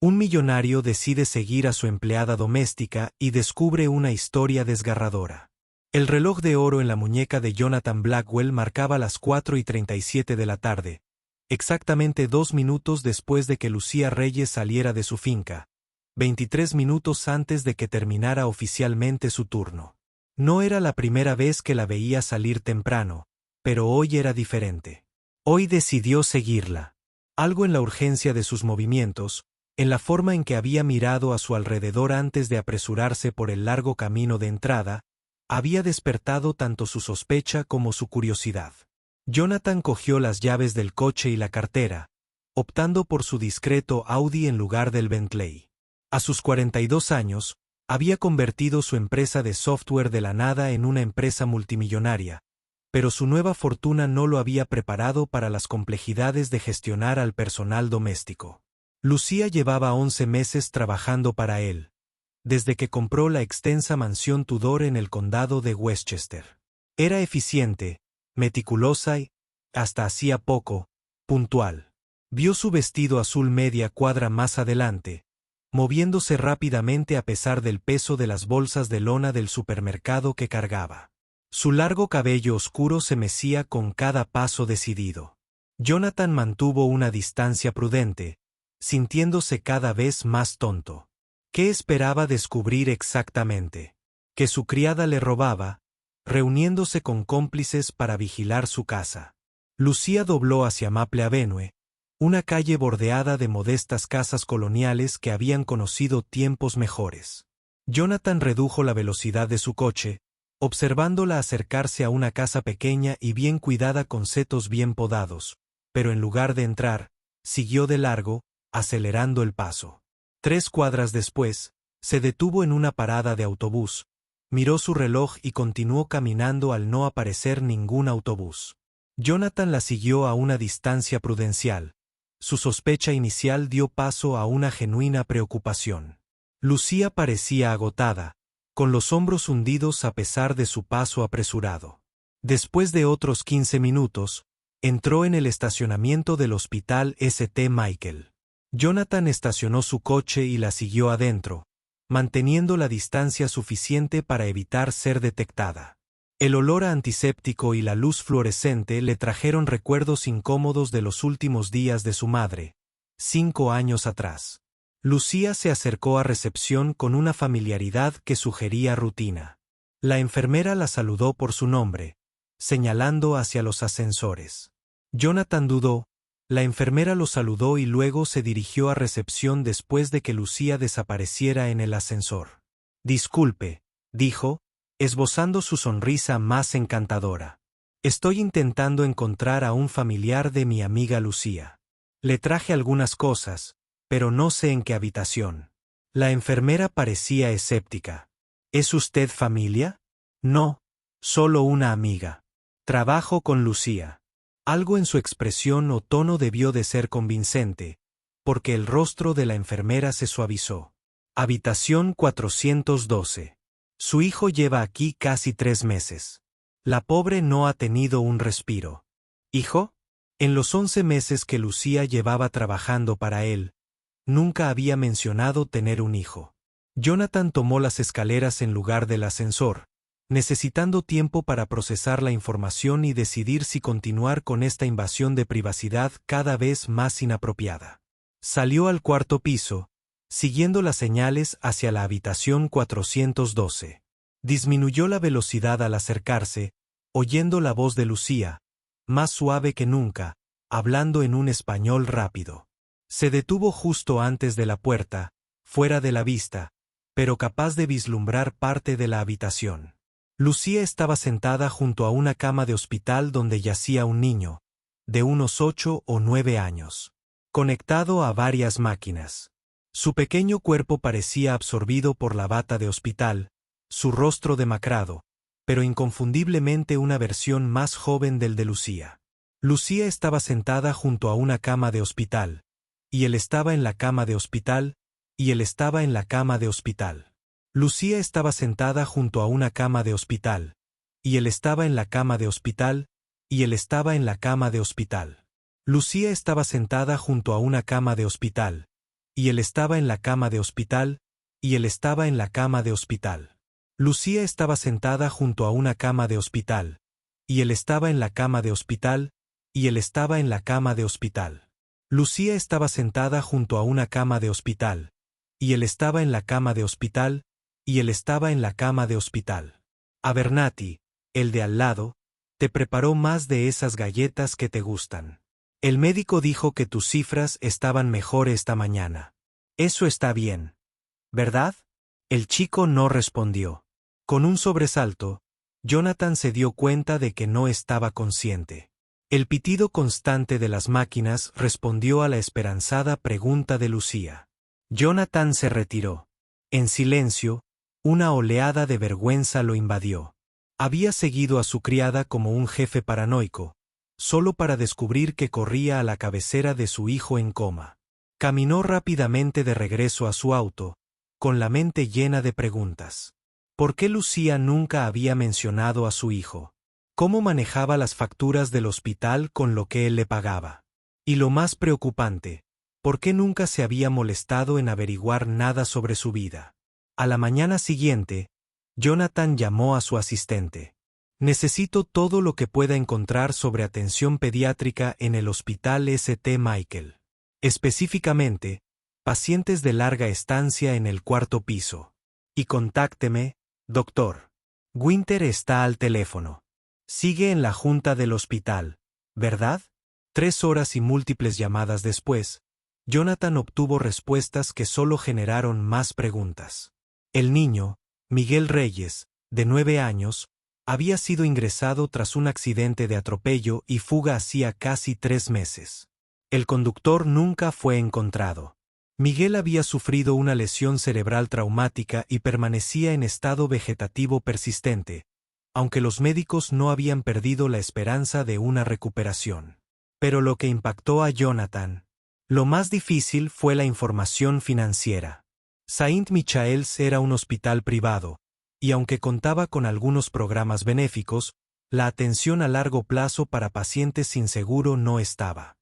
Un millonario decide seguir a su empleada doméstica y descubre una historia desgarradora. El reloj de oro en la muñeca de Jonathan Blackwell marcaba las 4:37 de la tarde, exactamente 2 minutos después de que Lucía Reyes saliera de su finca, 23 minutos antes de que terminara oficialmente su turno. No era la primera vez que la veía salir temprano, pero hoy era diferente. Hoy decidió seguirla. Algo en la urgencia de sus movimientos, en la forma en que había mirado a su alrededor antes de apresurarse por el largo camino de entrada, había despertado tanto su sospecha como su curiosidad. Jonathan cogió las llaves del coche y la cartera, optando por su discreto Audi en lugar del Bentley. A sus 42 años, había convertido su empresa de software de la nada en una empresa multimillonaria, pero su nueva fortuna no lo había preparado para las complejidades de gestionar al personal doméstico. Lucía llevaba 11 meses trabajando para él, desde que compró la extensa mansión Tudor en el condado de Westchester. Era eficiente, meticulosa y, hasta hacía poco, puntual. Vio su vestido azul media cuadra más adelante, moviéndose rápidamente a pesar del peso de las bolsas de lona del supermercado que cargaba. Su largo cabello oscuro se mecía con cada paso decidido. Jonathan mantuvo una distancia prudente, sintiéndose cada vez más tonto. ¿Qué esperaba descubrir exactamente? Que su criada le robaba, reuniéndose con cómplices para vigilar su casa. Lucía dobló hacia Maple Avenue, una calle bordeada de modestas casas coloniales que habían conocido tiempos mejores. Jonathan redujo la velocidad de su coche, observándola acercarse a una casa pequeña y bien cuidada con setos bien podados, pero en lugar de entrar, siguió de largo, acelerando el paso. 3 cuadras después, se detuvo en una parada de autobús, miró su reloj y continuó caminando al no aparecer ningún autobús. Jonathan la siguió a una distancia prudencial. Su sospecha inicial dio paso a una genuina preocupación. Lucía parecía agotada, con los hombros hundidos a pesar de su paso apresurado. Después de otros 15 minutos, entró en el estacionamiento del Hospital St. Michael. Jonathan estacionó su coche y la siguió adentro, manteniendo la distancia suficiente para evitar ser detectada. El olor a antiséptico y la luz fluorescente le trajeron recuerdos incómodos de los últimos días de su madre, 5 años atrás. Lucía se acercó a recepción con una familiaridad que sugería rutina. La enfermera la saludó por su nombre, señalando hacia los ascensores. Jonathan dudó. La enfermera lo saludó y luego se dirigió a recepción después de que Lucía desapareciera en el ascensor. «Disculpe», dijo, esbozando su sonrisa más encantadora. «Estoy intentando encontrar a un familiar de mi amiga Lucía. Le traje algunas cosas, pero no sé en qué habitación». La enfermera parecía escéptica. «¿Es usted familia?» «No, solo una amiga. Trabajo con Lucía». Algo en su expresión o tono debió de ser convincente, porque el rostro de la enfermera se suavizó. Habitación 412. Su hijo lleva aquí casi 3 meses. La pobre no ha tenido un respiro. ¿Hijo? En los 11 meses que Lucía llevaba trabajando para él, nunca había mencionado tener un hijo. Jonathan tomó las escaleras en lugar del ascensor, necesitando tiempo para procesar la información y decidir si continuar con esta invasión de privacidad cada vez más inapropiada. Salió al 4º piso, siguiendo las señales hacia la habitación 412. Disminuyó la velocidad al acercarse, oyendo la voz de Lucía, más suave que nunca, hablando en un español rápido. Se detuvo justo antes de la puerta, fuera de la vista, pero capaz de vislumbrar parte de la habitación. Lucía estaba sentada junto a una cama de hospital donde yacía un niño, de unos 8 o 9 años, conectado a varias máquinas. Su pequeño cuerpo parecía absorbido por la bata de hospital, su rostro demacrado, pero inconfundiblemente una versión más joven del de Lucía. Lucía estaba sentada junto a una cama de hospital, y él estaba en la cama de hospital, y él estaba en la cama de hospital. Lucía estaba sentada junto a una cama de hospital, y él estaba en la cama de hospital, y él estaba en la cama de hospital. Lucía estaba sentada junto a una cama de hospital, y él estaba en la cama de hospital, y él estaba en la cama de hospital. Lucía estaba sentada junto a una cama de hospital, y él estaba en la cama de hospital, y él estaba en la cama de hospital. Lucía estaba sentada junto a una cama de hospital, y él estaba en la cama de hospital, y él estaba en la cama de hospital. Abernathy, el de al lado, te preparó más de esas galletas que te gustan. El médico dijo que tus cifras estaban mejor esta mañana. Eso está bien, ¿verdad? El chico no respondió. Con un sobresalto, Jonathan se dio cuenta de que no estaba consciente. El pitido constante de las máquinas respondió a la esperanzada pregunta de Lucía. Jonathan se retiró. En silencio, una oleada de vergüenza lo invadió. Había seguido a su criada como un jefe paranoico, solo para descubrir que corría a la cabecera de su hijo en coma. Caminó rápidamente de regreso a su auto, con la mente llena de preguntas. ¿Por qué Lucía nunca había mencionado a su hijo? ¿Cómo manejaba las facturas del hospital con lo que él le pagaba? Y lo más preocupante, ¿por qué nunca se había molestado en averiguar nada sobre su vida? A la mañana siguiente, Jonathan llamó a su asistente. Necesito todo lo que pueda encontrar sobre atención pediátrica en el Hospital St. Michael. Específicamente, pacientes de larga estancia en el cuarto piso. Y contácteme, doctor. Winter está al teléfono. Sigue en la junta del hospital, ¿verdad? 3 horas y múltiples llamadas después, Jonathan obtuvo respuestas que solo generaron más preguntas. El niño, Miguel Reyes, de 9 años, había sido ingresado tras un accidente de atropello y fuga hacía casi 3 meses. El conductor nunca fue encontrado. Miguel había sufrido una lesión cerebral traumática y permanecía en estado vegetativo persistente, aunque los médicos no habían perdido la esperanza de una recuperación. Pero lo que impactó a Jonathan, lo más difícil fue la información financiera. Saint Michael's era un hospital privado, y aunque contaba con algunos programas benéficos, la atención a largo plazo para pacientes sin seguro no estaba.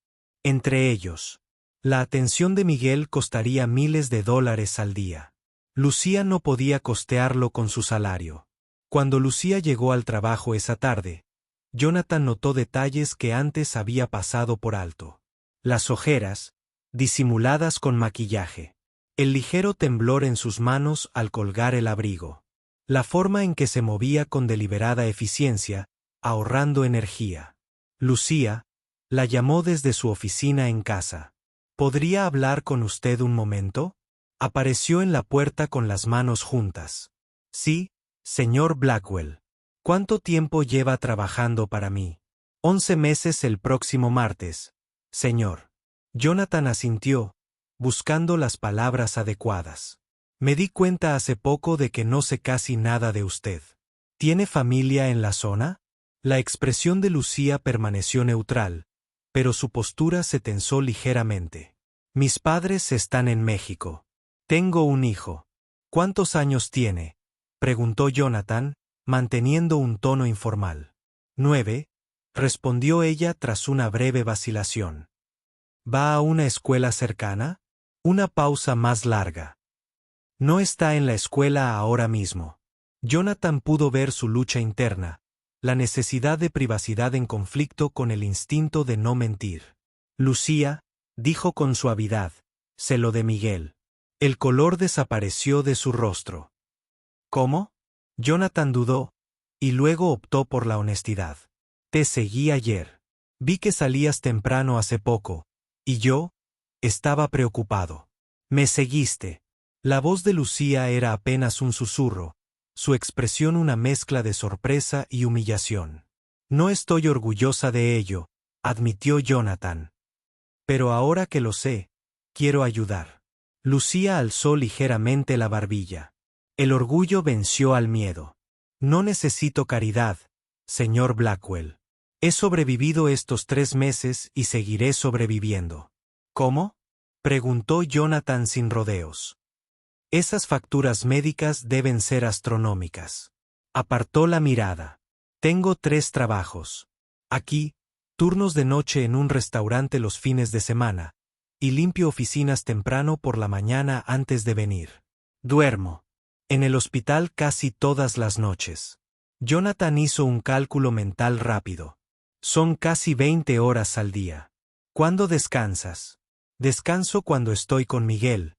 Entre ellos, la atención de Miguel costaría miles de dólares al día. Lucía no podía costearlo con su salario. Cuando Lucía llegó al trabajo esa tarde, Jonathan notó detalles que antes había pasado por alto. Las ojeras, disimuladas con maquillaje. El ligero temblor en sus manos al colgar el abrigo. La forma en que se movía con deliberada eficiencia, ahorrando energía. Lucía la llamó desde su oficina en casa. ¿Podría hablar con usted un momento? Apareció en la puerta con las manos juntas. Sí, señor Blackwell. ¿Cuánto tiempo lleva trabajando para mí? 11 meses el próximo martes, señor. Jonathan asintió, buscando las palabras adecuadas. Me di cuenta hace poco de que no sé casi nada de usted. ¿Tiene familia en la zona? La expresión de Lucía permaneció neutral, pero su postura se tensó ligeramente. Mis padres están en México. Tengo un hijo. ¿Cuántos años tiene? Preguntó Jonathan, manteniendo un tono informal. 9, respondió ella tras una breve vacilación. ¿Va a una escuela cercana? Una pausa más larga. No está en la escuela ahora mismo. Jonathan pudo ver su lucha interna, la necesidad de privacidad en conflicto con el instinto de no mentir. Lucía, dijo con suavidad, se lo de Miguel. El color desapareció de su rostro. ¿Cómo? Jonathan dudó, y luego optó por la honestidad. Te seguí ayer. Vi que salías temprano hace poco, y yo estaba preocupado. Me seguiste. La voz de Lucía era apenas un susurro, su expresión una mezcla de sorpresa y humillación. No estoy orgullosa de ello, admitió Jonathan. Pero ahora que lo sé, quiero ayudar. Lucía alzó ligeramente la barbilla. El orgullo venció al miedo. No necesito caridad, señor Blackwell. He sobrevivido estos 3 meses y seguiré sobreviviendo. ¿Cómo? Preguntó Jonathan sin rodeos. Esas facturas médicas deben ser astronómicas. Apartó la mirada. Tengo 3 trabajos. Aquí, turnos de noche en un restaurante los fines de semana, y limpio oficinas temprano por la mañana antes de venir. Duermo en el hospital casi todas las noches. Jonathan hizo un cálculo mental rápido. Son casi 20 horas al día. ¿Cuándo descansas? Descanso cuando estoy con Miguel,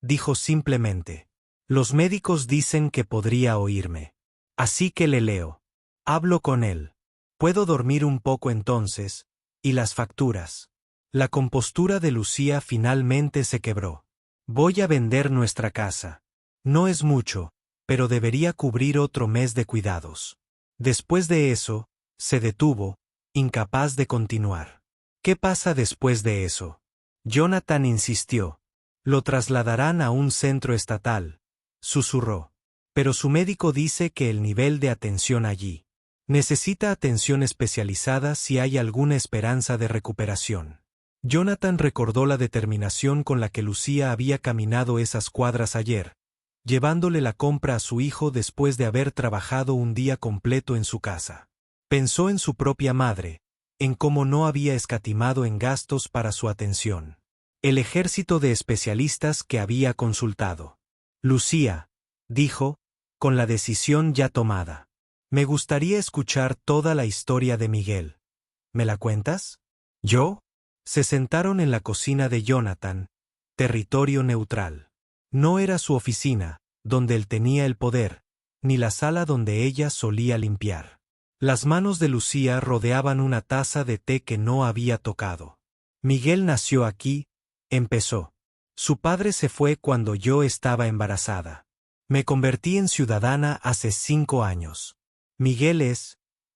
dijo simplemente. Los médicos dicen que podría oírme. Así que le leo. Hablo con él. Puedo dormir un poco entonces, y las facturas. La compostura de Lucía finalmente se quebró. Voy a vender nuestra casa. No es mucho, pero debería cubrir otro mes de cuidados. Después de eso, se detuvo, incapaz de continuar. ¿Qué pasa después de eso? Jonathan insistió. Lo trasladarán a un centro estatal, susurró. Pero su médico dice que el nivel de atención allí necesita atención especializada si hay alguna esperanza de recuperación. Jonathan recordó la determinación con la que Lucía había caminado esas cuadras ayer, llevándole la compra a su hijo después de haber trabajado un día completo en su casa. Pensó en su propia madre, en cómo no había escatimado en gastos para su atención. El ejército de especialistas que había consultado. Lucía, dijo, con la decisión ya tomada. Me gustaría escuchar toda la historia de Miguel. ¿Me la cuentas? ¿Yo? Se sentaron en la cocina de Jonathan, territorio neutral. No era su oficina, donde él tenía el poder, ni la sala donde ella solía limpiar. Las manos de Lucía rodeaban una taza de té que no había tocado. Miguel nació aquí, empezó. Su padre se fue cuando yo estaba embarazada. Me convertí en ciudadana hace 5 años. Miguel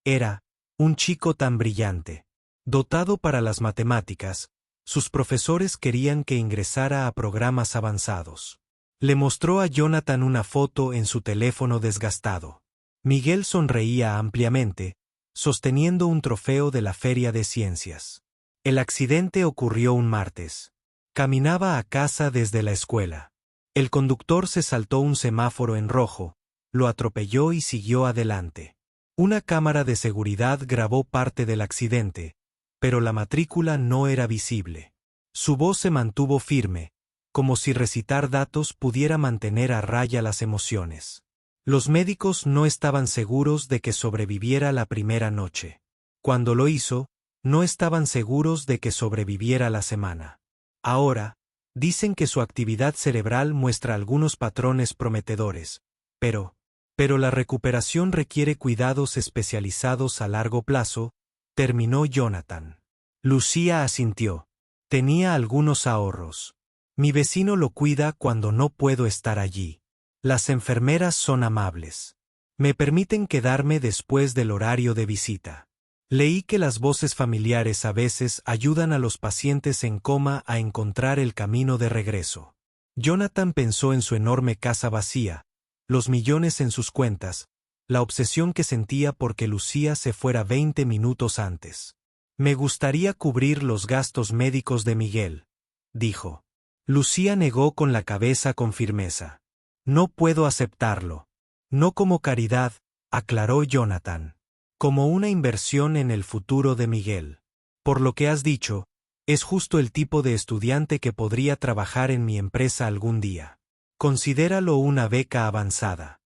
era, un chico tan brillante. Dotado para las matemáticas, sus profesores querían que ingresara a programas avanzados. Le mostró a Jonathan una foto en su teléfono desgastado. Miguel sonreía ampliamente, sosteniendo un trofeo de la Feria de Ciencias. El accidente ocurrió un martes. Caminaba a casa desde la escuela. El conductor se saltó un semáforo en rojo, lo atropelló y siguió adelante. Una cámara de seguridad grabó parte del accidente, pero la matrícula no era visible. Su voz se mantuvo firme, como si recitar datos pudiera mantener a raya las emociones. Los médicos no estaban seguros de que sobreviviera la primera noche. Cuando lo hizo, no estaban seguros de que sobreviviera la semana. Ahora, dicen que su actividad cerebral muestra algunos patrones prometedores, pero la recuperación requiere cuidados especializados a largo plazo, terminó Jonathan. Lucía asintió. Tenía algunos ahorros. Mi vecino lo cuida cuando no puedo estar allí. Las enfermeras son amables. Me permiten quedarme después del horario de visita. Leí que las voces familiares a veces ayudan a los pacientes en coma a encontrar el camino de regreso. Jonathan pensó en su enorme casa vacía, los millones en sus cuentas, la obsesión que sentía porque Lucía se fuera 20 minutos antes. Me gustaría cubrir los gastos médicos de Miguel, dijo. Lucía negó con la cabeza con firmeza. No puedo aceptarlo. No como caridad, aclaró Jonathan. Como una inversión en el futuro de Miguel. Por lo que has dicho, es justo el tipo de estudiante que podría trabajar en mi empresa algún día. Considéralo una beca avanzada.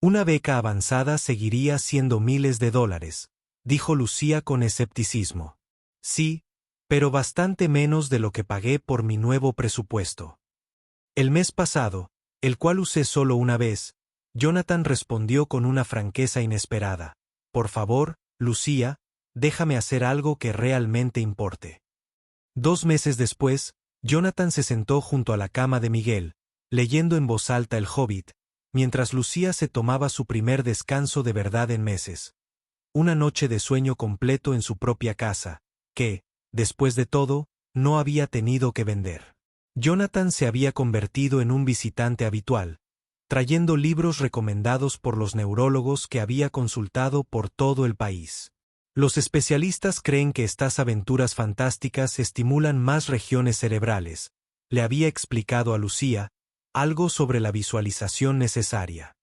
Una beca avanzada seguiría siendo miles de dólares, dijo Lucía con escepticismo. Sí, pero bastante menos de lo que pagué por mi nuevo presupuesto. El mes pasado, el cual usé solo una vez, Jonathan respondió con una franqueza inesperada. Por favor, Lucía, déjame hacer algo que realmente importe. 2 meses después, Jonathan se sentó junto a la cama de Miguel, leyendo en voz alta El Hobbit, mientras Lucía se tomaba su primer descanso de verdad en meses. Una noche de sueño completo en su propia casa, que, después de todo, no había tenido que vender. Jonathan se había convertido en un visitante habitual, trayendo libros recomendados por los neurólogos que había consultado por todo el país. Los especialistas creen que estas aventuras fantásticas estimulan más regiones cerebrales, le había explicado a Lucía, algo sobre la visualización necesaria.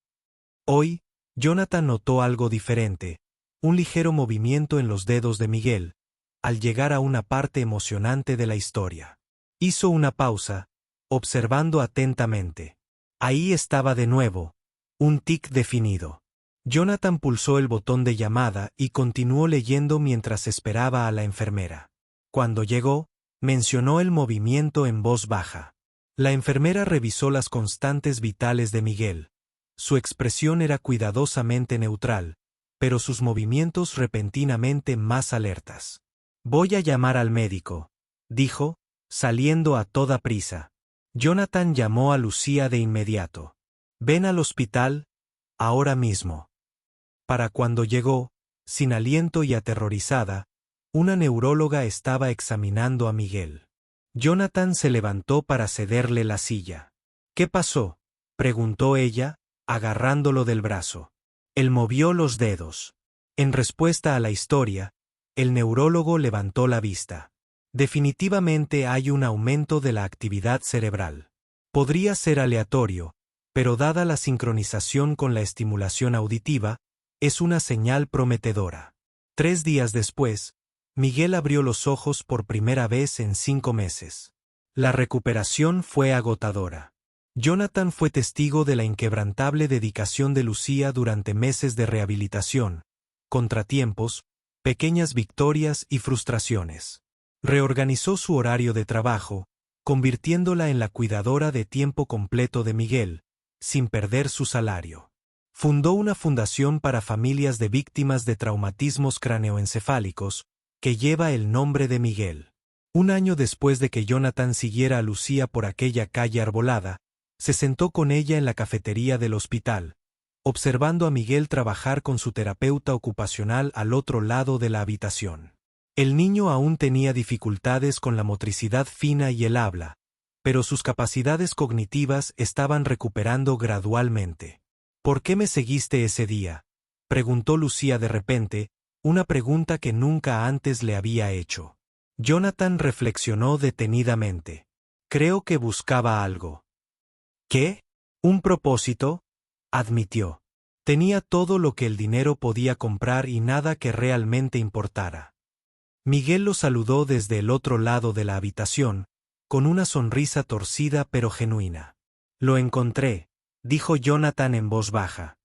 Hoy, Jonathan notó algo diferente, un ligero movimiento en los dedos de Miguel, al llegar a una parte emocionante de la historia. Hizo una pausa, observando atentamente. Ahí estaba de nuevo, un tic definido. Jonathan pulsó el botón de llamada y continuó leyendo mientras esperaba a la enfermera. Cuando llegó, mencionó el movimiento en voz baja. La enfermera revisó las constantes vitales de Miguel. Su expresión era cuidadosamente neutral, pero sus movimientos repentinamente más alertas. «Voy a llamar al médico», dijo, saliendo a toda prisa. Jonathan llamó a Lucía de inmediato. «Ven al hospital, ahora mismo». Para cuando llegó, sin aliento y aterrorizada, una neuróloga estaba examinando a Miguel. Jonathan se levantó para cederle la silla. «¿Qué pasó?», preguntó ella, agarrándolo del brazo. Él movió los dedos. En respuesta a la historia, el neurólogo levantó la vista. «Definitivamente hay un aumento de la actividad cerebral. Podría ser aleatorio, pero dada la sincronización con la estimulación auditiva, es una señal prometedora». 3 días después, Miguel abrió los ojos por primera vez en 5 meses. La recuperación fue agotadora. Jonathan fue testigo de la inquebrantable dedicación de Lucía durante meses de rehabilitación, contratiempos, pequeñas victorias y frustraciones. Reorganizó su horario de trabajo, convirtiéndola en la cuidadora de tiempo completo de Miguel, sin perder su salario. Fundó una fundación para familias de víctimas de traumatismos craneoencefálicos, que lleva el nombre de Miguel. Un año después de que Jonathan siguiera a Lucía por aquella calle arbolada, se sentó con ella en la cafetería del hospital, observando a Miguel trabajar con su terapeuta ocupacional al otro lado de la habitación. El niño aún tenía dificultades con la motricidad fina y el habla, pero sus capacidades cognitivas estaban recuperando gradualmente. «¿Por qué me seguiste ese día?», preguntó Lucía de repente, una pregunta que nunca antes le había hecho. Jonathan reflexionó detenidamente. «Creo que buscaba algo». «¿Qué? ¿Un propósito?», admitió. Tenía todo lo que el dinero podía comprar y nada que realmente importara. Miguel lo saludó desde el otro lado de la habitación, con una sonrisa torcida pero genuina. «Lo encontré», dijo Jonathan en voz baja.